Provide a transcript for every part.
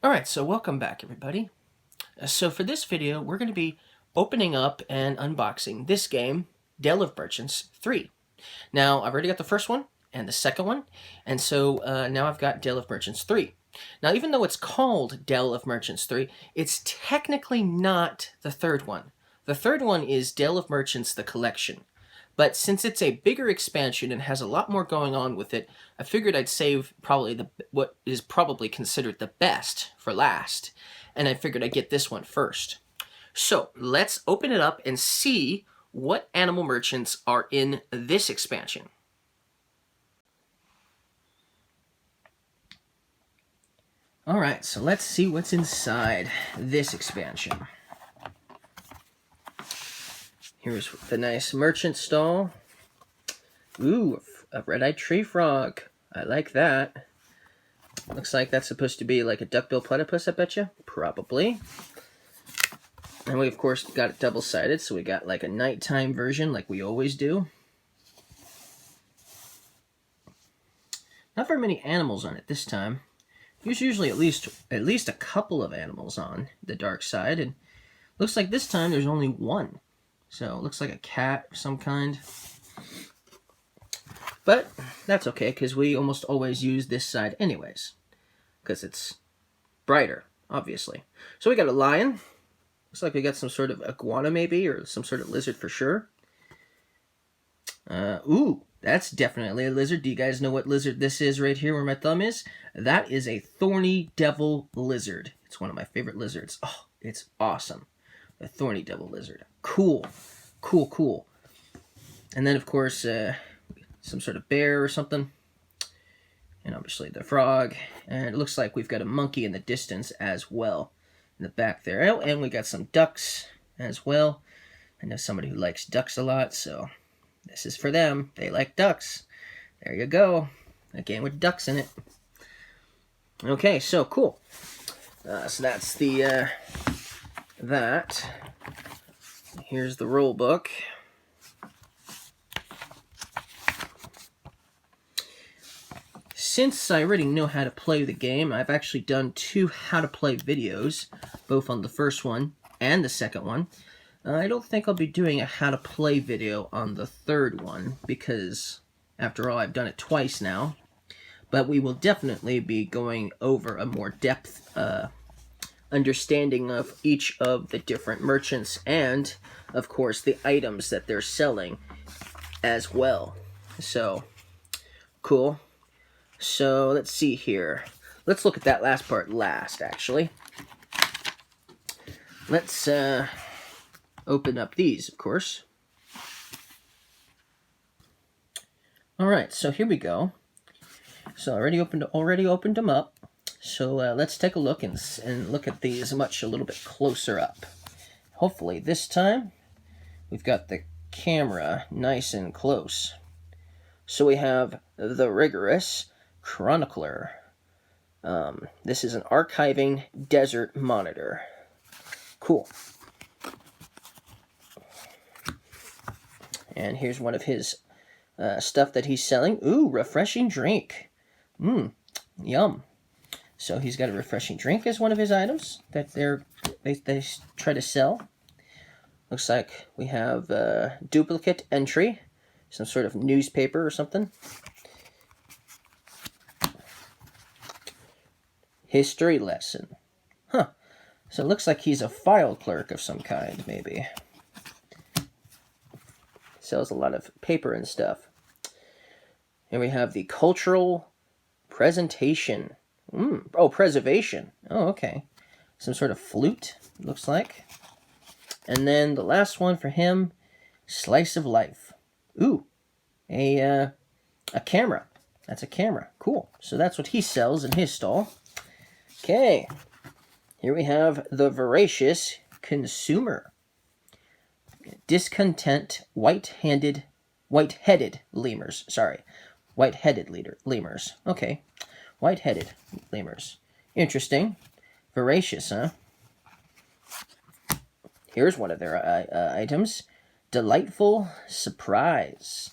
Alright, so welcome back everybody. So for this video, we're going to be opening up and unboxing this game, Dell of Merchants 3. Now, I've already got the first one and the second one, and so now I've got Dell of Merchants 3. Now, even though it's called Dell of Merchants 3, it's technically not the third one. The third one is Dell of Merchants, the Collection. But since it's a bigger expansion and has a lot more going on with it, I figured I'd save probably what is probably considered the best for last. And I figured I'd get this one first. So let's open it up and see what animal merchants are in this expansion. Alright, so let's see what's inside this expansion. Here's the nice merchant stall. Ooh, a red-eyed tree frog. I like that. Looks like that's supposed to be like a duckbill platypus, I bet you. Probably. And we, of course, got it double-sided, so we got like a nighttime version like we always do. Not very many animals on it this time. There's usually at least a couple of animals on the dark side, and looks like this time there's only one. So it looks like a cat of some kind. But that's okay, because we almost always use this side anyways. Because it's brighter, obviously. So we got a lion. Looks like we got some sort of iguana maybe, or some sort of lizard for sure. Ooh, that's definitely a lizard. Do you guys know what lizard this is right here where my thumb is? That is a thorny devil lizard. It's one of my favorite lizards. Oh, it's awesome. A thorny devil lizard. Cool. Cool, cool. And then, of course, some sort of bear or something. And obviously the frog. And it looks like we've got a monkey in the distance as well. In the back there. Oh, and we got some ducks as well. I know somebody who likes ducks a lot, so this is for them. They like ducks. There you go. A game with ducks in it. Okay, so cool. So that's the... that. Here's the rule book. Since I already know how to play the game, I've actually done 2 how to play videos, both on the first one and the second one. I don't think I'll be doing a how to play video on the third one, because after all, I've done it twice now. But we will definitely be going over a more depth understanding of each of the different merchants and, of course, the items that they're selling as well. So, cool. So, let's see here. Let's look at that last part last, actually. Let's open up these, of course. Alright, so here we go. So, I already opened them up. So let's take a look and look at these a little bit closer up. Hopefully this time we've got the camera nice and close. So we have the Rigorous Chronicler. This is an archiving desert monitor. Cool. And here's one of his stuff that he's selling. Ooh, refreshing drink. Yum. So he's got a refreshing drink as one of his items that they try to sell. Looks like we have a duplicate entry, some sort of newspaper or something. History lesson. Huh. So it looks like he's a file clerk of some kind, maybe. Sells a lot of paper and stuff. And we have the cultural presentation. Oh, preservation. Oh, okay. Some sort of flute, looks like. And then the last one for him, slice of life. Ooh, a camera. That's a camera. Cool. So that's what he sells in his stall. Okay. Here we have the voracious consumer. Discontent white-headed lemurs. Sorry. White-headed lemurs. Okay. White-headed lemurs. Interesting. Voracious, huh? Here's one of their items. Delightful surprise.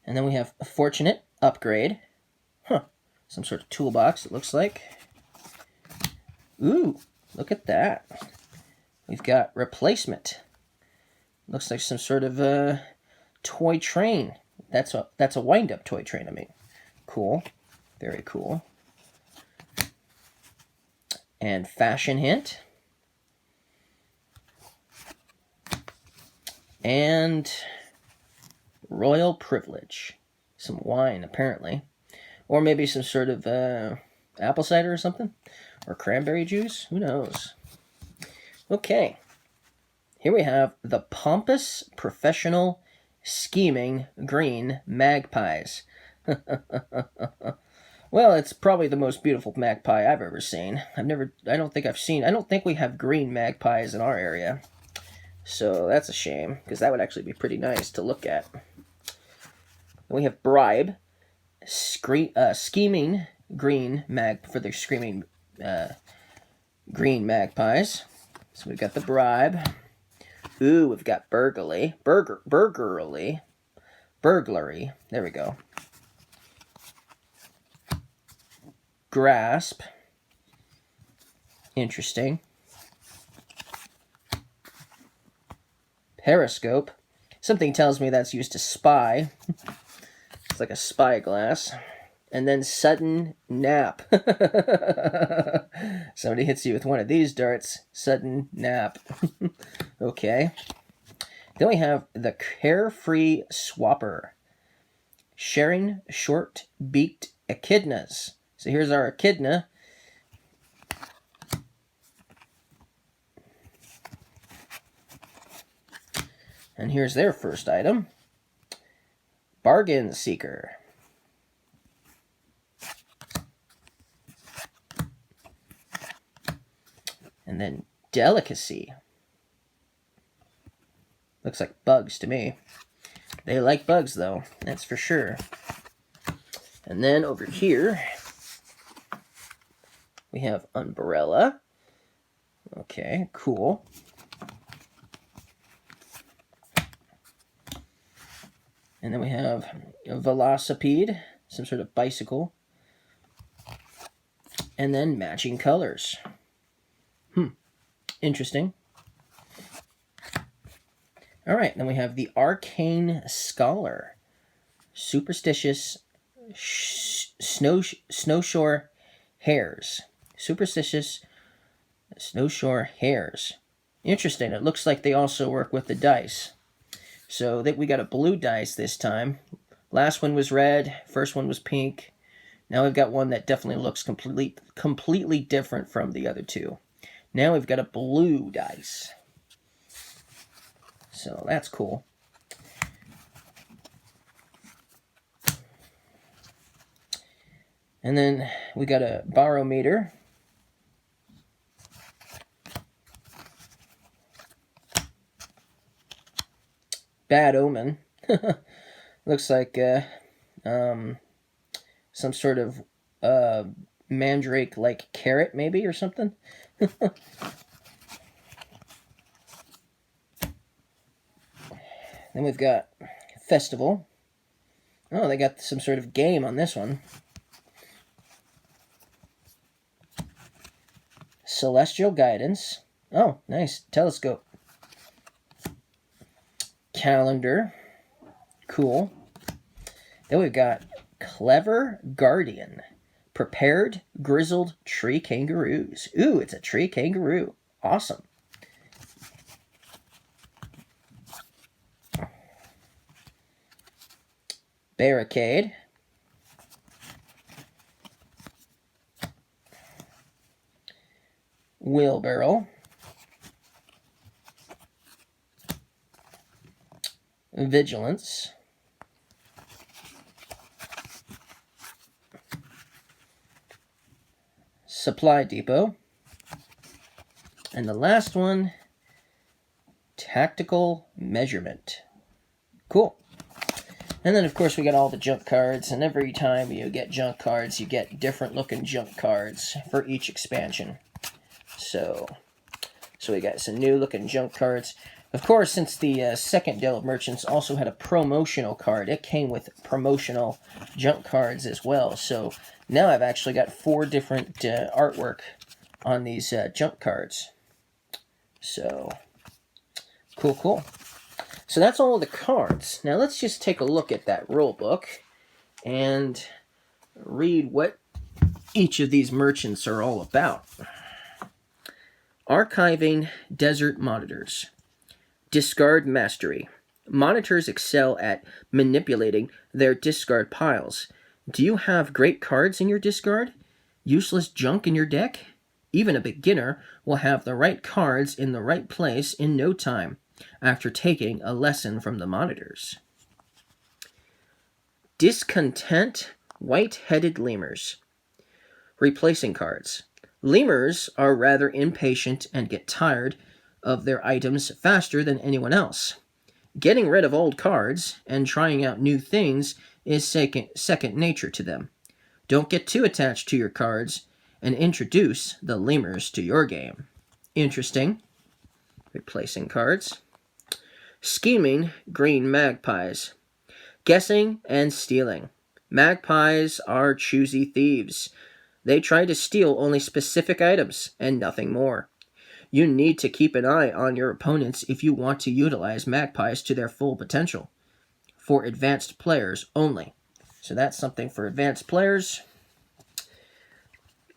And then we have fortunate, upgrade. Huh. Some sort of toolbox, it looks like. Ooh, look at that. We've got replacement. Looks like some sort of toy train. That's a wind-up toy train, I mean. Cool. Very cool. And fashion hint. And royal privilege. Some wine, apparently. Or maybe some sort of apple cider or something. Or cranberry juice. Who knows? Okay. Here we have the pompous, professional, scheming green magpies. Well, it's probably the most beautiful magpie I've ever seen. I don't think we have green magpies in our area. So that's a shame, because that would actually be pretty nice to look at. And we have bribe, scheming green for the screaming green magpies. So we've got the bribe. Ooh, we've got burglary. There we go. Grasp. Interesting. Periscope. Something tells me that's used to spy. It's like a spyglass. And then sudden nap. Somebody hits you with one of these darts. Sudden nap. Okay. Then we have the carefree swapper. Sharing short-beaked echidnas. So here's our echidna. And here's their first item. Bargain Seeker. And then Delicacy. Looks like bugs to me. They like bugs, though. That's for sure. And then over here, we have Umbrella. Okay, cool. And then we have a Velocipede, some sort of bicycle. And then matching colors. Interesting. All right, then we have the Arcane Scholar. Superstitious snowshore hares. Superstitious snowshore hares. Interesting. It looks like they also work with the dice. So we got a blue dice this time. Last one was red. First one was pink. Now we've got one that definitely looks completely different from the other two. Now we've got a blue dice. So that's cool. And then we got a barometer. Bad omen. Looks like some sort of mandrake-like carrot, maybe, or something. Then we've got Festival. Oh, they got some sort of game on this one. Celestial Guidance. Oh, nice. Telescope. Calendar. Cool. Then we've got Clever Guardian. Prepared grizzled tree kangaroos. Ooh, it's a tree kangaroo. Awesome. Barricade. Wheelbarrow. Vigilance. Supply Depot. And the last one, Tactical Measurement. Cool. And then, of course, we got all the junk cards, and every time you get junk cards, you get different-looking junk cards for each expansion. So we got some new-looking junk cards. Of course, since the second Dell of Merchants also had a promotional card, it came with promotional junk cards as well. So now I've actually got 4 different artwork on these junk cards. So, cool. So that's all the cards. Now let's just take a look at that rule book and read what each of these merchants are all about. Archiving Desert Monitors. Discard Mastery. Monitors excel at manipulating their discard piles. Do you have great cards in your discard? Useless junk in your deck? Even a beginner will have the right cards in the right place in no time, after taking a lesson from the monitors. Discontent White-Headed Lemurs. Replacing cards. Lemurs are rather impatient and get tired of their items faster than anyone else. Getting rid of old cards and trying out new things is second nature to them. Don't get too attached to your cards and introduce the lemurs to your game. Interesting. Replacing cards. Scheming Green Magpies. Guessing and stealing. Magpies are choosy thieves. They try to steal only specific items and nothing more. You need to keep an eye on your opponents if you want to utilize magpies to their full potential. For advanced players only. So that's something for advanced players.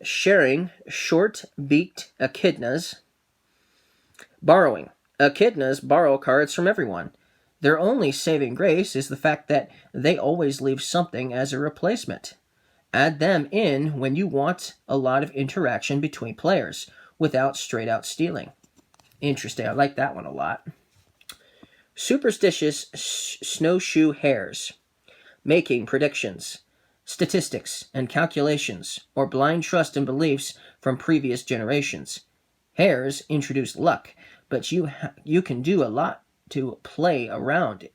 Sharing Short-Beaked Echidnas. Borrowing. Echidnas borrow cards from everyone. Their only saving grace is the fact that they always leave something as a replacement. Add them in when you want a lot of interaction between players, without straight-out stealing. Interesting. I like that one a lot. Superstitious Snowshoe Hares. Making predictions, statistics, and calculations, or blind trust and beliefs from previous generations. Hares introduce luck, but you can do a lot to play around it.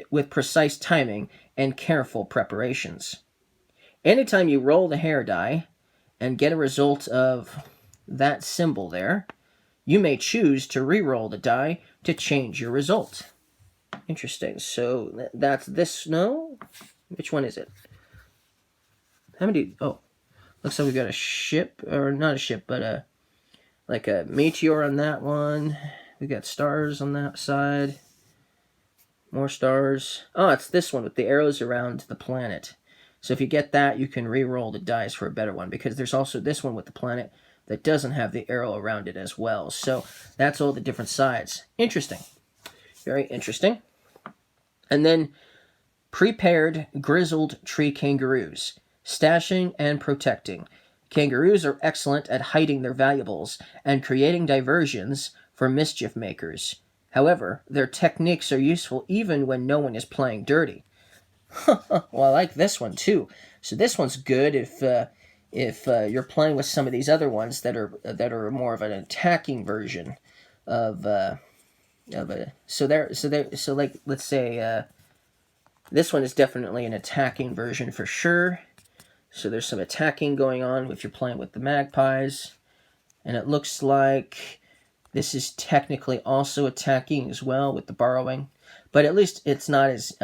With precise timing and careful preparations. Anytime you roll the hare die and get a result of that symbol there, you may choose to re-roll the die to change your result. Interesting. So that's this. No? Which one is it? How many? Oh, looks like we got a ship, or not a ship, but like a meteor on that one. We got stars on that side. More stars. Oh, it's this one with the arrows around the planet. So if you get that, you can re-roll the dice for a better one, because there's also this one with the planet that doesn't have the arrow around it as well. So that's all the different sides. Interesting. Very interesting. And then Prepared Grizzled Tree Kangaroos. Stashing and protecting. Kangaroos are excellent at hiding their valuables and creating diversions for mischief makers. However, their techniques are useful even when no one is playing dirty. Well, I like this one too. So this one's good if you're playing with some of these other ones that are more of an attacking version of so like let's say this one is definitely an attacking version for sure. So there's some attacking going on if you're playing with the magpies, and it looks like this is technically also attacking as well with the borrowing, but at least it's not as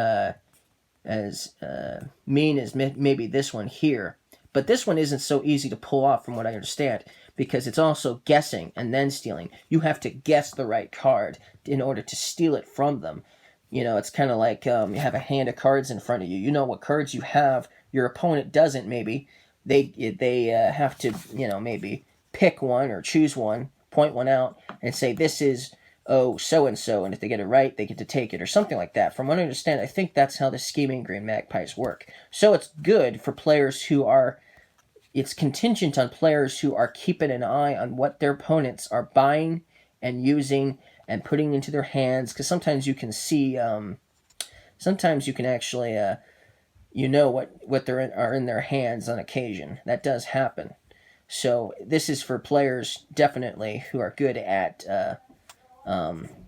mean as maybe this one here. But this one isn't so easy to pull off from what I understand, because it's also guessing and then stealing. You have to guess the right card in order to steal it from them. You know, it's kind of like you have a hand of cards in front of you. You know what cards you have. Your opponent doesn't, maybe. They have to, maybe pick one or choose one, point one out, and say, this is so-and-so, and if they get it right, they get to take it, or something like that. From what I understand, I think that's how the scheming green magpies work. So it's good for players who are, it's contingent on players who are keeping an eye on what their opponents are buying and using and putting into their hands, because sometimes you can see, sometimes you can actually, what are in their hands on occasion. That does happen. So this is for players, definitely, who are good at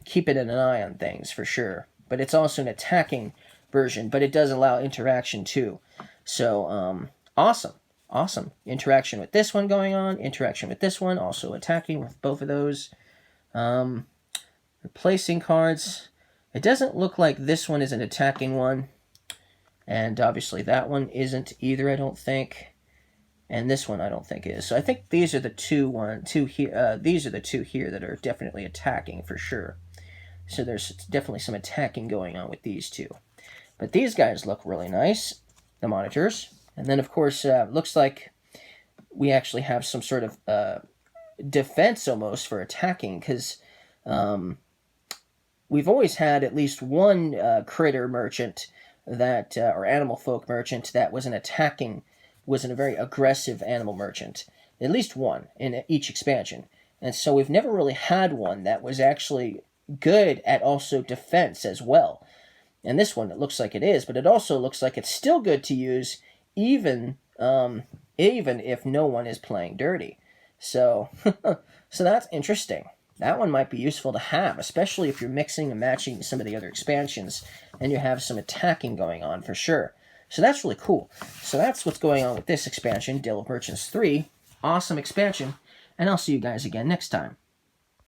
keeping an eye on things, for sure. But it's also an attacking version, but it does allow interaction too. So, awesome. Awesome. Interaction with this one going on. Interaction with this one. Also attacking with both of those. Replacing cards. It doesn't look like this one is an attacking one. And obviously that one isn't either, I don't think. And this one I don't think is. So I think these are the two here. These are the two here that are definitely attacking for sure. So there's definitely some attacking going on with these two. But these guys look really nice, the monitors. And then, of course, looks like we actually have some sort of defense almost for attacking, because we've always had at least one critter merchant that, or animal folk merchant that was a very aggressive animal merchant. At least one in each expansion. And so we've never really had one that was actually good at also defense as well. And this one, it looks like it is, but it also looks like it's still good to use even if no one is playing dirty. So, so that's interesting. That one might be useful to have, especially if you're mixing and matching some of the other expansions and you have some attacking going on for sure. So that's really cool. So that's what's going on with this expansion, Deal of Merchants 3. Awesome expansion, and I'll see you guys again next time.